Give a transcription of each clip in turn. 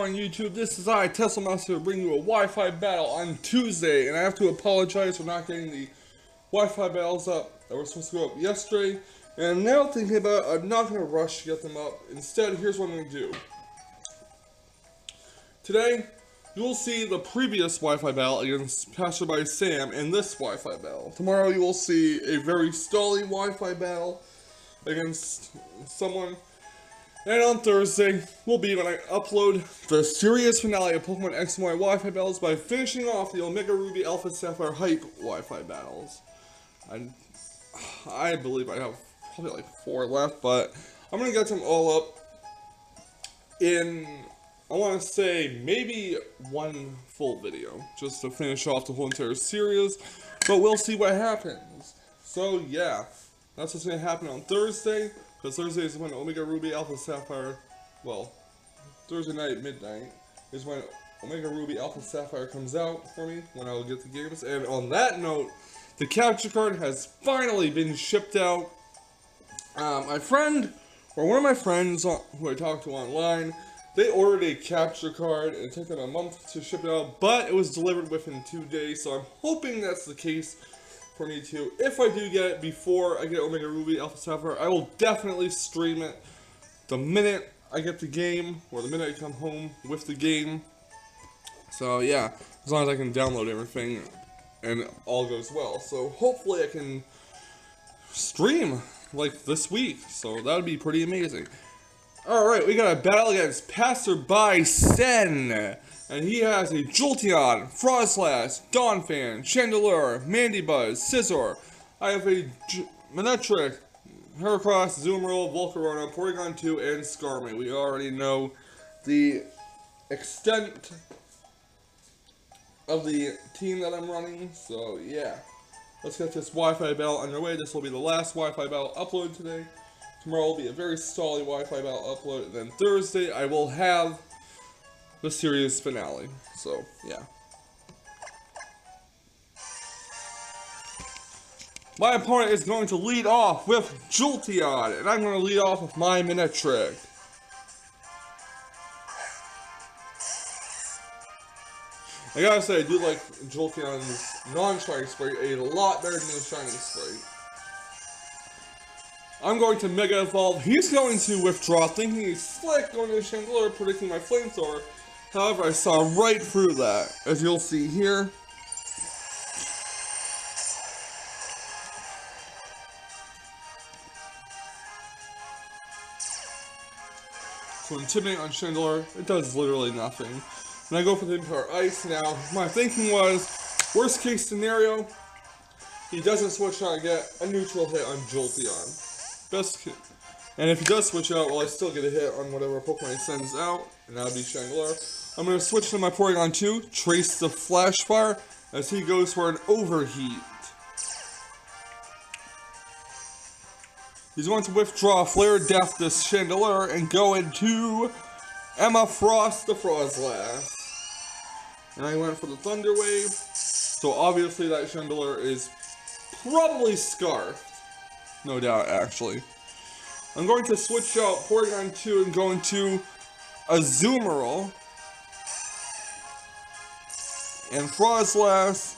on YouTube? This is I, Tesla Master, bringing you a Wi-Fi battle on Tuesday, and I have to apologize for not getting the Wi-Fi battles up that were supposed to go up yesterday, and I'm now thinking about I'm not going to rush to get them up. Instead, here's what I'm going to do. Today, you will see the previous Wi-Fi battle against Passerby Sam in this Wi-Fi battle. Tomorrow, you will see a very stally Wi-Fi battle against someone. And on Thursday will be when I upload the series finale of Pokemon X and Y Wi-Fi battles by finishing off the Omega Ruby Alpha Sapphire Hype Wi-Fi battles. I believe I have probably like 4 left, but I'm going to get them all up in, I want to say, maybe one full video, just to finish off the whole entire series, but we'll see what happens. So yeah, that's what's going to happen on Thursday. Because Thursday is when Omega Ruby Alpha Sapphire, well, Thursday night at midnight is when Omega Ruby Alpha Sapphire comes out for me, when I'll get the games. And on that note, the capture card has finally been shipped out. My friend, or one of my friends who I talked to online, they ordered a capture card, and it took them a month to ship it out, but it was delivered within 2 days, so I'm hoping that's the case for me too. If I do get it before I get Omega Ruby Alpha Sapphire, I will definitely stream it the minute I get the game, or the minute I come home with the game. So yeah, as long as I can download everything and all goes well. So hopefully I can stream like this week, so that would be pretty amazing. Alright, we got a battle against Passerby Sen. And he has a Jolteon, Frostlass, Donphan, Chandelure, Mandibuzz, Scizor. I have a Manectric, Heracross, Zoomerl, Volcarona, Porygon 2, and Skarmory. We already know the extent of the team that I'm running, so yeah. Let's get this Wi-Fi battle underway. This will be the last Wi-Fi battle upload today. Tomorrow will be a very stally Wi-Fi battle upload, and then Thursday I will have the series finale. So, yeah. My opponent is going to lead off with Jolteon, and I'm going to lead off with my Manectric. I gotta say, I do like Jolteon's non-shiny sprite a lot better than the shiny sprite. I'm going to Mega Evolve. He's going to withdraw, thinking he's slick, going to Chandelure, predicting my Flamethrower. However, I saw right through that, as you'll see here. So Intimidate on Chandelure, it does literally nothing. And I go for the Empire Ice. Now, my thinking was, worst case scenario, he doesn't switch out and get a neutral hit on Jolteon. And if he does switch out, well, I still get a hit on whatever Pokemon he sends out, and that would be Chandelure. I'm going to switch to my Porygon 2, Trace the Flash Fire, as he goes for an Overheat. He's going to withdraw Flare Death this Chandelure and go into Emma Frost the Frostlass. And I went for the Thunder Wave, so obviously that Chandelure is probably Scarfed. No doubt, actually. I'm going to switch out Porygon 2 and go into Azumarill. And Frostlass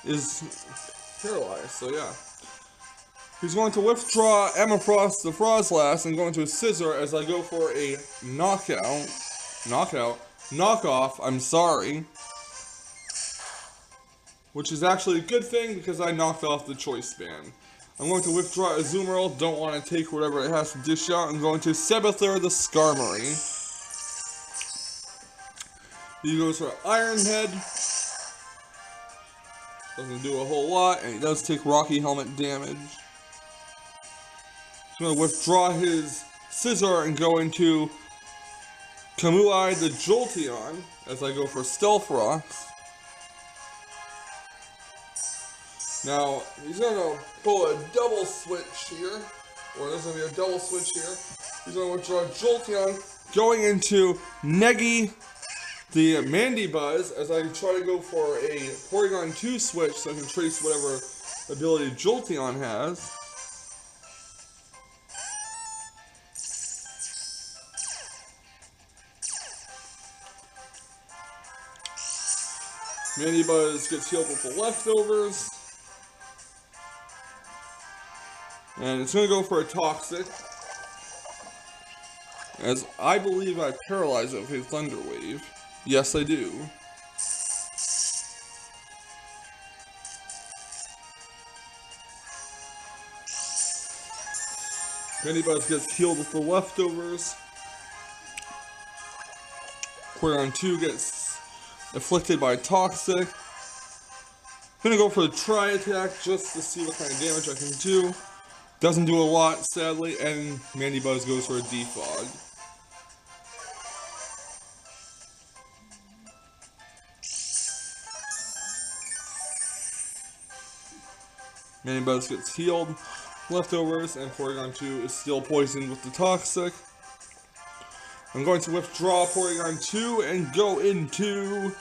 is paralyzed, so yeah. He's going to withdraw Emma Frost the Frostlass and go into a Scizor as I go for a knockoff, I'm sorry. Which is actually a good thing because I knocked off the Choice Band. I'm going to withdraw Azumarill, don't want to take whatever it has to dish out. I'm going to Saboteur the Skarmory. He goes for Iron Head. Doesn't do a whole lot, and he does take Rocky Helmet damage. He's going to withdraw his Scizor and go into Kamui the Jolteon as I go for Stealth Rocks. Now, he's going to pull a double switch here, or there's going to be a double switch here. He's going to withdraw Jolteon, going into Negi the Mandibuzz, as I try to go for a Porygon 2 switch so I can trace whatever ability Jolteon has. Mandibuzz gets healed with the leftovers. And it's going to go for a Toxic. As I believe I paralyze it with a Thunder Wave. Yes, I do. Mandibuzz gets healed with the leftovers. Porygon 2 gets afflicted by Toxic. I'm gonna go for the Tri-Attack just to see what kind of damage I can do. Doesn't do a lot, sadly, and Mandibuzz goes for a Defog. Mandibuzz gets healed, leftovers, and Porygon 2 is still poisoned with the Toxic. I'm going to withdraw Porygon 2 and go into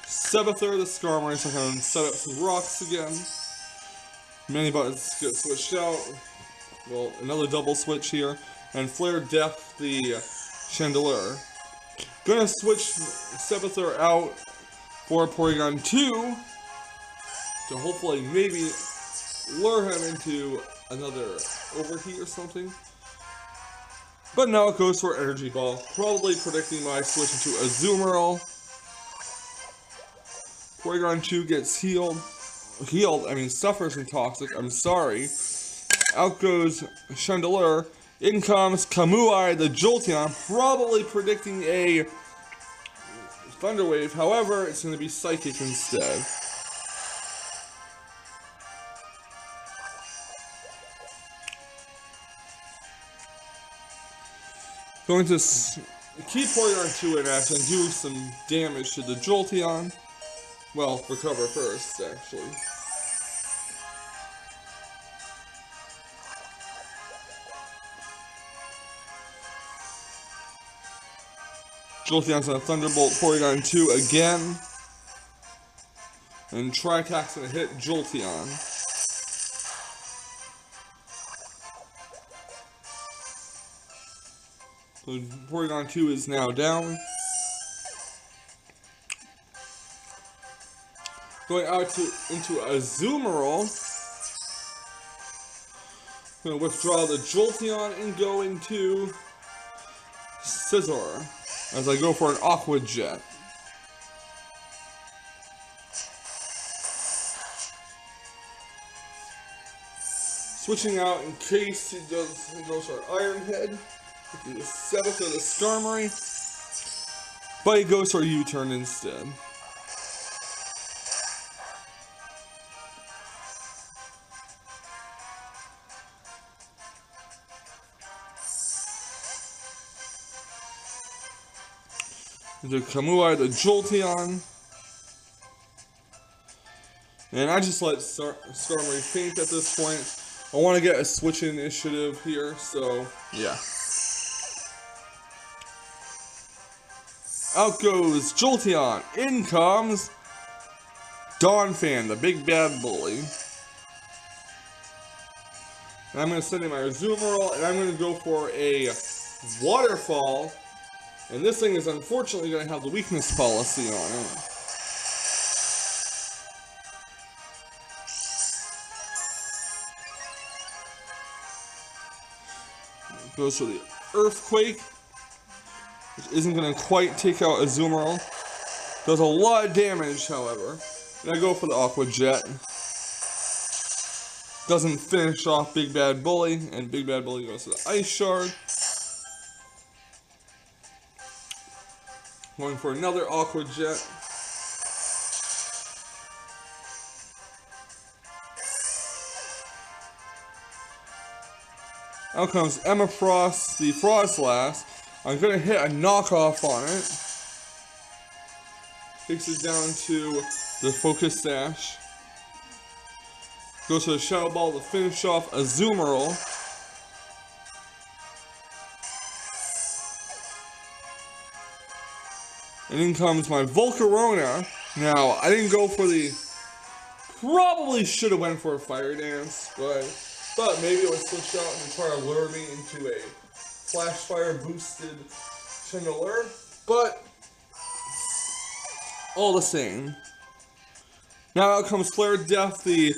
Saboteur the Skarmory so I can set up some rocks again. Mandibuzz gets switched out. Well, another double switch here. And Flare Death the Chandelure. Gonna switch Saboteur out for Porygon 2 to hopefully maybe lure him into another overheat or something. But now it goes for Energy Ball, probably predicting my switch into Azumarill. Porygon 2 gets suffers from Toxic, I'm sorry. Out goes Chandelure. In comes Kamui the Jolteon, probably predicting a Thunder Wave, however, it's going to be Psychic instead. Going to keep Porygon 2 in action and do some damage to the Jolteon. Well, recover first, actually. Jolteon's gonna Thunderbolt Porygon 2 again. And Tri-Attack's gonna hit Jolteon. So Porygon 2 is now down. Going out into Azumarill. Gonna withdraw the Jolteon and go into Scizor as I go for an Aqua Jet. Switching out in case he goes for an Iron Head. He Saboteur the Skarmory, but he goes for a U-turn instead. The Kamui the Jolteon, and I just let Skarmory faint at this point. I want to get a switch initiative here, so yeah. Out goes Jolteon. In comes Donphan, the big bad bully. And I'm going to send in my Azumarill, and I'm going to go for a Waterfall. And this thing is unfortunately going to have the weakness policy on it. Goes for the Earthquake, which isn't going to quite take out Azumarill. Does a lot of damage, however. And I go for the Aqua Jet. Doesn't finish off Big Bad Bully, and Big Bad Bully goes to the Ice Shard. Going for another Aqua Jet. Out comes Emma Frost, the Frostlass. I'm going to hit a knockoff on it. Takes it down to the Focus Sash. Goes to the Shadow Ball to finish off Azumarill. And in comes my Volcarona. Now, I didn't go for the... Probably should have went for a Fire Dance, but maybe it was switched out and try to lure me into a Flash Fire boosted Chandelure. But, all the same, Now out comes Flare Death, the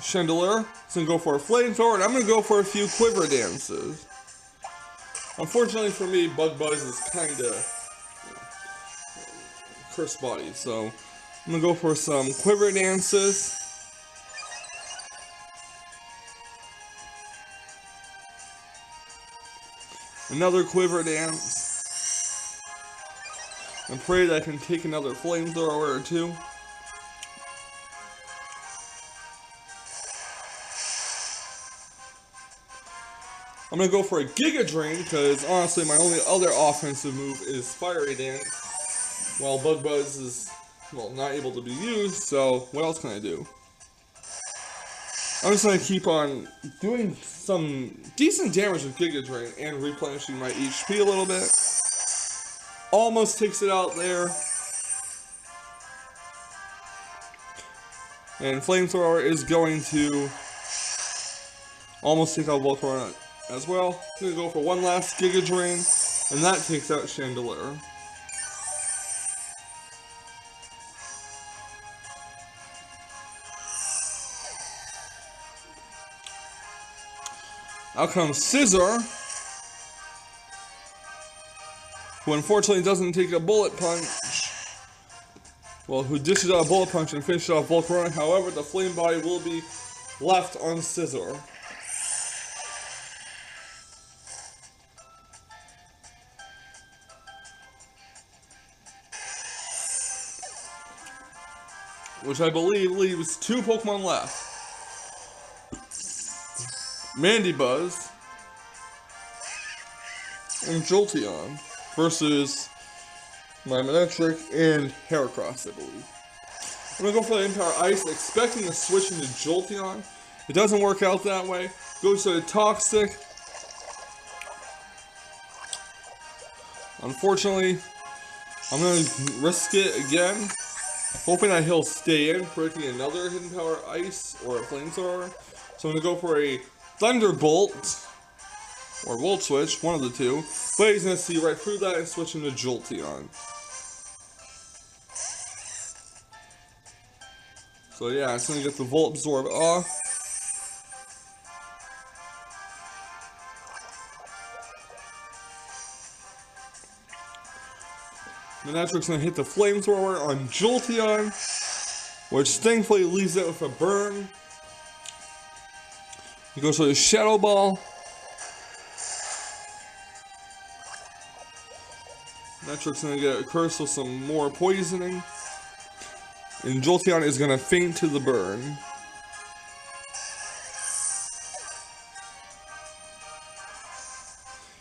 Chandelier. It's gonna go for a Flamethrower, and I'm gonna go for a few Quiver Dances. Unfortunately for me, Bug Buzz is kinda cursed body, so I'm gonna go for some Quiver Dances. Another Quiver Dance. And pray that I can take another Flamethrower or two. I'm gonna go for a Giga Drain because honestly my only other offensive move is Fiery Dance, while Bug Buzz is, well, not able to be used, so what else can I do? I'm just gonna keep on doing some decent damage with Giga Drain and replenishing my HP a little bit. Almost takes it out there. And Flamethrower is going to almost take out Volcarona as well. I'm gonna go for one last Giga Drain, and that takes out Chandelier. Out comes Scissor, who unfortunately doesn't take a Bullet Punch. Well, who dishes out a Bullet Punch and finishes off Volcarona. However, the Flame Body will be left on Scissor. Which I believe leaves 2 Pokemon left. Mandibuzz and Jolteon versus my Manectric and Heracross, I believe. I'm gonna go for the Empower Ice, expecting to switch into Jolteon. It doesn't work out that way. Goes to the Toxic. Unfortunately, I'm gonna risk it again, hoping that he'll stay in, predicting another Hidden Power Ice or a Flamethrower. So I'm gonna go for a Thunderbolt or Volt Switch, one of the two. But he's gonna see right through that and switch into Jolteon. So yeah, it's gonna get the Volt Absorb off. Manectric's gonna hit the Flamethrower on Jolteon, which thankfully leaves it with a burn. He goes for the Shadow Ball. Manectric's gonna get a curse with some more poisoning. And Jolteon is gonna faint to the burn.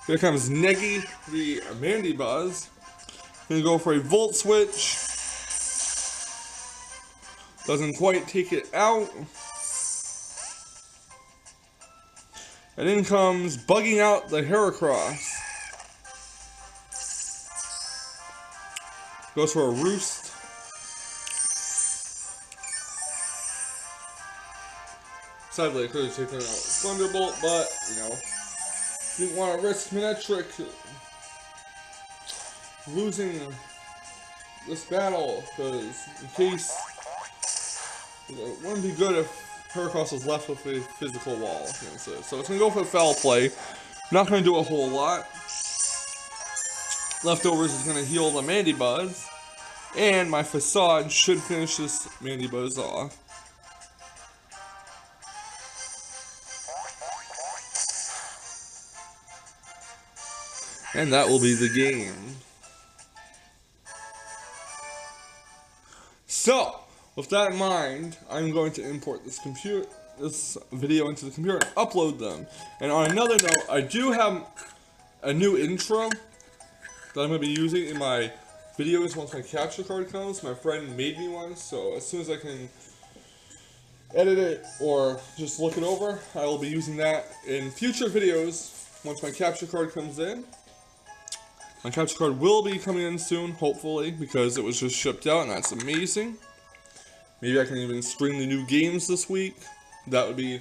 Here comes Neggy, the Mandibuzz. Gonna go for a Volt Switch. Doesn't quite take it out. And in comes bugging out the Heracross. Goes for a Roost. Sadly, I could have taken out Thunderbolt, but, you know, didn't want to risk Manectric losing this battle, because in case, it wouldn't be good if Heracross was left with a physical wall. So it's going to go for Foul Play. Not going to do a whole lot. Leftovers is going to heal the Mandibuzz. And my Facade should finish this Mandibuzz off. And that will be the game. So, with that in mind, I'm going to import this video into the computer and upload them. And on another note, I do have a new intro that I'm going to be using in my videos once my capture card comes. My friend made me one, so as soon as I can edit it or just look it over, I will be using that in future videos once my capture card comes in. My capture card will be coming in soon, hopefully, because it was just shipped out, and that's amazing. Maybe I can even stream the new games this week. That would be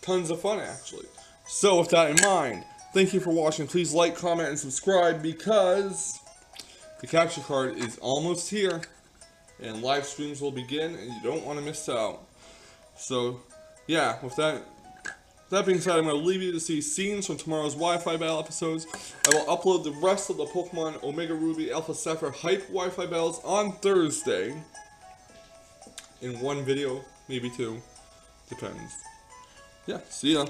tons of fun, actually. So, with that in mind, thank you for watching. Please like, comment, and subscribe, because the capture card is almost here. and live streams will begin, and you don't want to miss out. So, yeah, with that being said, I'm going to leave you to see scenes from tomorrow's Wi-Fi battle episodes. I will upload the rest of the Pokemon Omega Ruby Alpha Sapphire Hype Wi-Fi battles on Thursday. In one video, maybe two. Depends. Yeah, see ya.